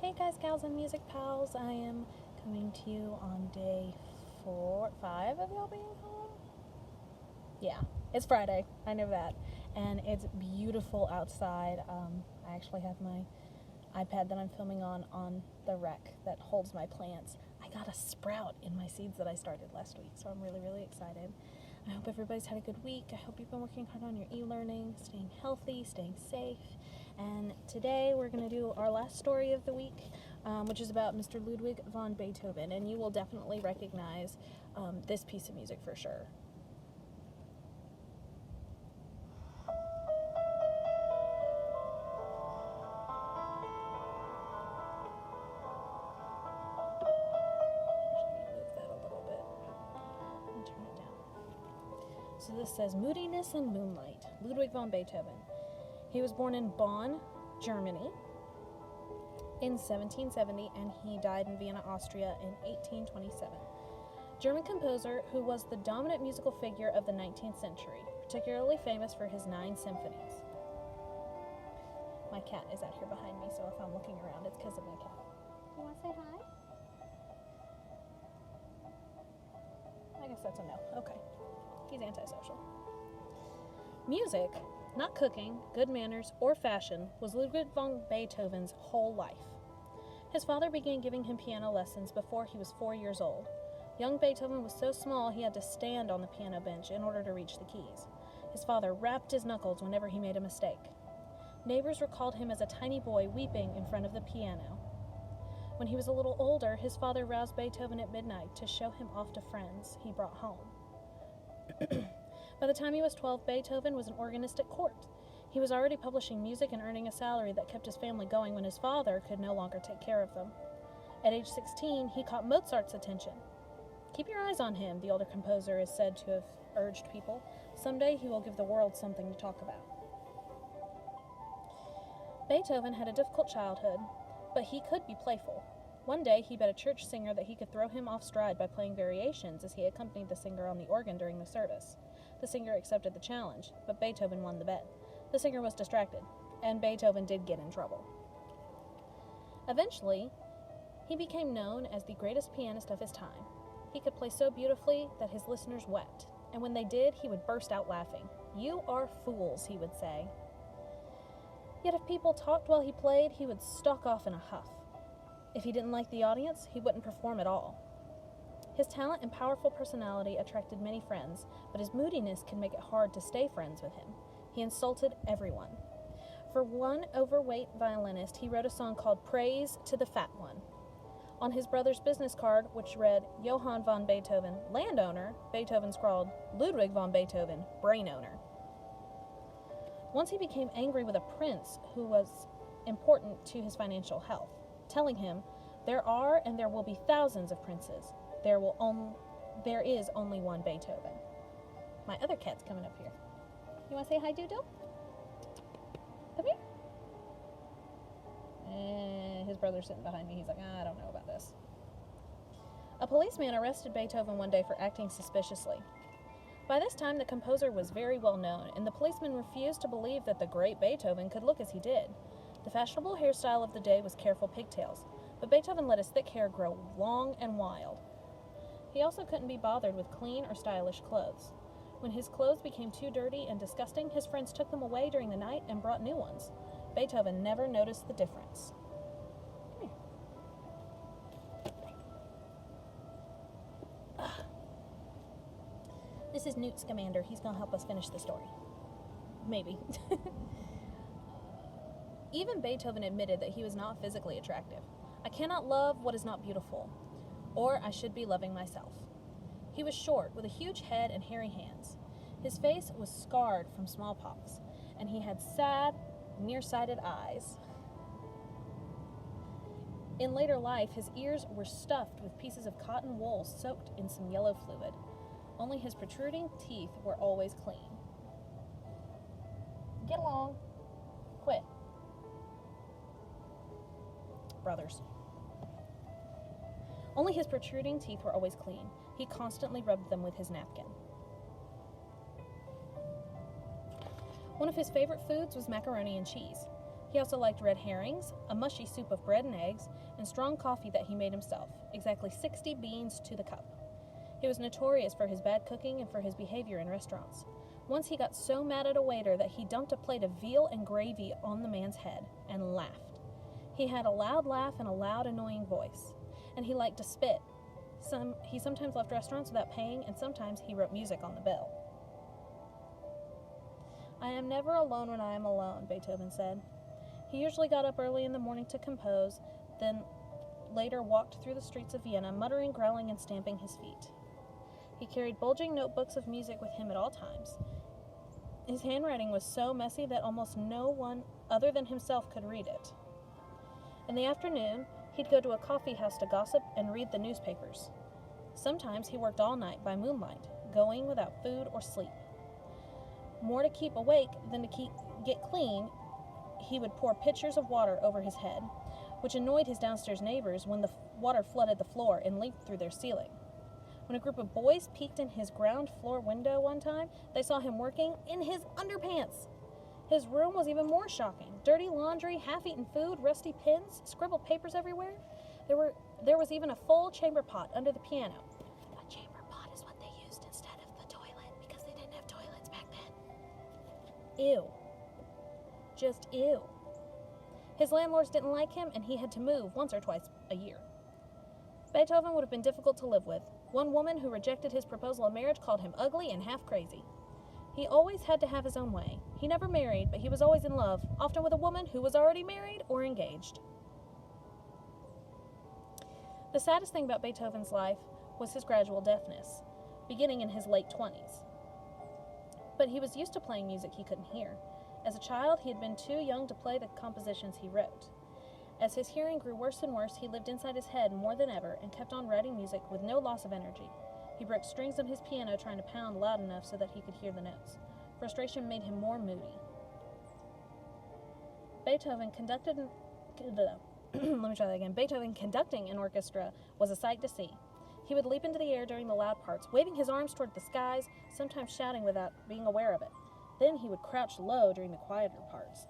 Hey guys, gals, and music pals. I am coming to you on day 5 of y'all being home. Yeah, it's Friday. I know that. And it's beautiful outside. I actually have my iPad that I'm filming on the rack that holds my plants. I got a sprout in my seeds that I started last week, so I'm really, really excited. I hope everybody's had a good week. I hope you've been working hard on your e-learning, staying healthy, staying safe. And today we're going to do our last story of the week, which is about Mr. Ludwig von Beethoven. And you will definitely recognize this piece of music for sure. So this says, Moodiness and Moonlight, Ludwig von Beethoven. He was born in Bonn, Germany in 1770, and he died in Vienna, Austria in 1827. German composer who was the dominant musical figure of the 19th century, particularly famous for his 9 symphonies. My cat is out here behind me, so if I'm looking around, it's because of my cat. You want to say hi? I guess that's a no. Okay. He's antisocial. Music, not cooking, good manners, or fashion, was Ludwig von Beethoven's whole life. His father began giving him piano lessons before he was 4 years old. Young Beethoven was so small he had to stand on the piano bench in order to reach the keys. His father rapped his knuckles whenever he made a mistake. Neighbors recalled him as a tiny boy weeping in front of the piano. When he was a little older, his father roused Beethoven at midnight to show him off to friends he brought home. By the time he was 12, Beethoven was an organist at court. He was already publishing music and earning a salary that kept his family going when his father could no longer take care of them. At age 16, he caught Mozart's attention. Keep your eyes on him, the older composer is said to have urged people. Someday he will give the world something to talk about. Beethoven had a difficult childhood, but he could be playful. One day, he bet a church singer that he could throw him off stride by playing variations as he accompanied the singer on the organ during the service. The singer accepted the challenge, but Beethoven won the bet. The singer was distracted, and Beethoven did get in trouble. Eventually, he became known as the greatest pianist of his time. He could play so beautifully that his listeners wept, and when they did, he would burst out laughing. "You are fools," he would say. Yet if people talked while he played, he would stalk off in a huff. If he didn't like the audience, he wouldn't perform at all. His talent and powerful personality attracted many friends, but his moodiness can make it hard to stay friends with him. He insulted everyone. For one overweight violinist, he wrote a song called Praise to the Fat One. On his brother's business card, which read Johann von Beethoven, landowner, Beethoven scrawled Ludwig von Beethoven, brain owner. Once he became angry with a prince who was important to his financial health, telling him, "There are and there will be thousands of princes. There is only one Beethoven." My other cat's coming up here. You want to say hi, Doodle? Come here. His brother's sitting behind me. He's like, I don't know about this. A policeman arrested Beethoven one day for acting suspiciously. By this time, the composer was very well known, and the policeman refused to believe that the great Beethoven could look as he did. The fashionable hairstyle of the day was careful pigtails, but Beethoven let his thick hair grow long and wild. He also couldn't be bothered with clean or stylish clothes. When his clothes became too dirty and disgusting, his friends took them away during the night and brought new ones. Beethoven never noticed the difference. Come here. This is Newt Scamander. He's going to help us finish the story. Maybe. Even Beethoven admitted that he was not physically attractive. "I cannot love what is not beautiful, or I should be loving myself." He was short, with a huge head and hairy hands. His face was scarred from smallpox, and he had sad, nearsighted eyes. In later life, his ears were stuffed with pieces of cotton wool soaked in some yellow fluid. Only his protruding teeth were always clean. Get along. Quit. Brothers. Only his protruding teeth were always clean. He constantly rubbed them with his napkin. One of his favorite foods was macaroni and cheese. He also liked red herrings, a mushy soup of bread and eggs, and strong coffee that he made himself, exactly 60 beans to the cup. He was notorious for his bad cooking and for his behavior in restaurants. Once he got so mad at a waiter that he dumped a plate of veal and gravy on the man's head and laughed. He had a loud laugh and a loud, annoying voice, and he liked to spit. He sometimes left restaurants without paying, and sometimes he wrote music on the bill. "I am never alone when I am alone," Beethoven said. He usually got up early in the morning to compose, then later walked through the streets of Vienna, muttering, growling, and stamping his feet. He carried bulging notebooks of music with him at all times. His handwriting was so messy that almost no one other than himself could read it. In the afternoon, he'd go to a coffee house to gossip and read the newspapers. Sometimes he worked all night by moonlight, going without food or sleep. More to keep awake than to get clean, he would pour pitchers of water over his head, which annoyed his downstairs neighbors when the water flooded the floor and leaked through their ceiling. When a group of boys peeked in his ground floor window one time, they saw him working in his underpants. His room was even more shocking. Dirty laundry, half-eaten food, rusty pins, scribbled papers everywhere. There was even a full chamber pot under the piano. A chamber pot is what they used instead of the toilet because they didn't have toilets back then. Ew. Just ew. His landlords didn't like him, and he had to move once or twice a year. Beethoven would have been difficult to live with. One woman who rejected his proposal of marriage called him ugly and half crazy. He always had to have his own way. He never married, but he was always in love, often with a woman who was already married or engaged. The saddest thing about Beethoven's life was his gradual deafness, beginning in his late 20s. But he was used to playing music he couldn't hear. As a child, he had been too young to play the compositions he wrote. As his hearing grew worse and worse, he lived inside his head more than ever and kept on writing music with no loss of energy. He broke strings on his piano trying to pound loud enough so that he could hear the notes. Frustration made him more moody. Beethoven conducting an orchestra was a sight to see. He would leap into the air during the loud parts, waving his arms toward the skies, sometimes shouting without being aware of it. Then he would crouch low during the quieter parts,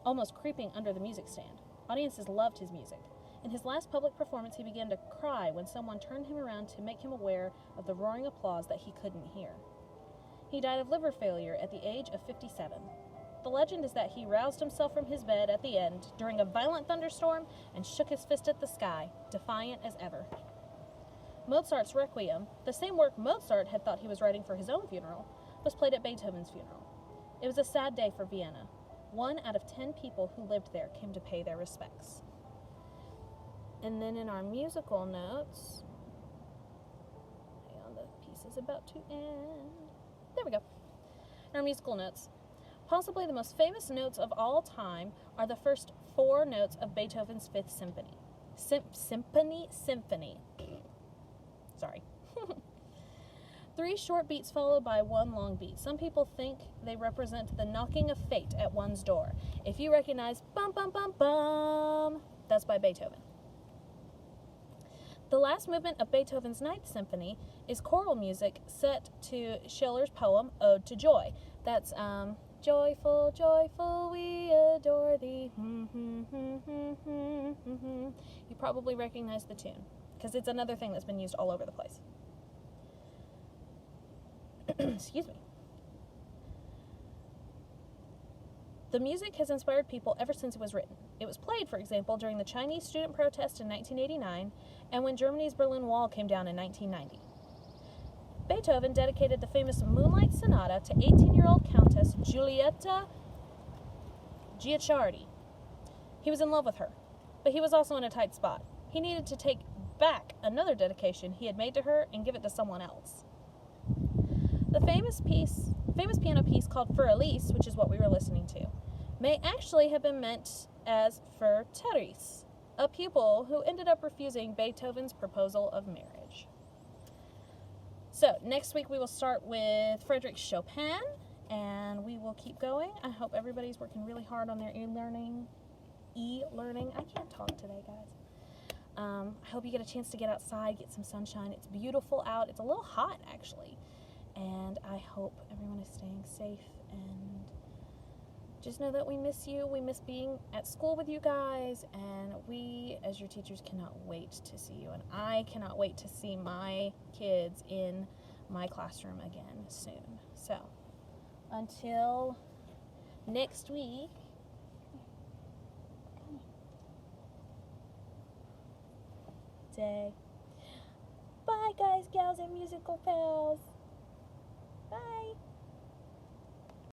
almost creeping under the music stand. Audiences loved his music. In his last public performance, he began to cry when someone turned him around to make him aware of the roaring applause that he couldn't hear. He died of liver failure at the age of 57. The legend is that he roused himself from his bed at the end during a violent thunderstorm and shook his fist at the sky, defiant as ever. Mozart's Requiem, the same work Mozart had thought he was writing for his own funeral, was played at Beethoven's funeral. It was a sad day for Vienna. 1 out of 10 people who lived there came to pay their respects. And then in our musical notes, hang on, the piece is about to end. There we go. In our musical notes, possibly the most famous notes of all time are the first 4 notes of Beethoven's Fifth Symphony. Symphony. Sorry. 3 short beats followed by 1 long beat. Some people think they represent the knocking of fate at one's door. If you recognize bum bum bum bum, that's by Beethoven. The last movement of Beethoven's Ninth Symphony is choral music set to Schiller's poem Ode to Joy. That's joyful, joyful, we adore thee. You probably recognize the tune because it's another thing that's been used all over the place. Excuse me. The music has inspired people ever since it was written. It was played, for example, during the Chinese student protest in 1989 and when Germany's Berlin Wall came down in 1990. Beethoven dedicated the famous Moonlight Sonata to 18-year-old Countess Giulietta Guicciardi. He was in love with her, but he was also in a tight spot. He needed to take back another dedication he had made to her and give it to someone else. The famous piano piece called For Elise, which is what we were listening to, may actually have been meant as for Therese, a pupil who ended up refusing Beethoven's proposal of marriage. So, next week we will start with Frédéric Chopin, and we will keep going. I hope everybody's working really hard on their e-learning. I can't talk today, guys. I hope you get a chance to get outside, get some sunshine. It's beautiful out. It's a little hot, actually. And I hope everyone is staying safe and just know that we miss you. We miss being at school with you guys, and we, as your teachers, cannot wait to see you. And I cannot wait to see my kids in my classroom again soon. So, until next week, day. Bye, guys, gals, and musical pals. Bye.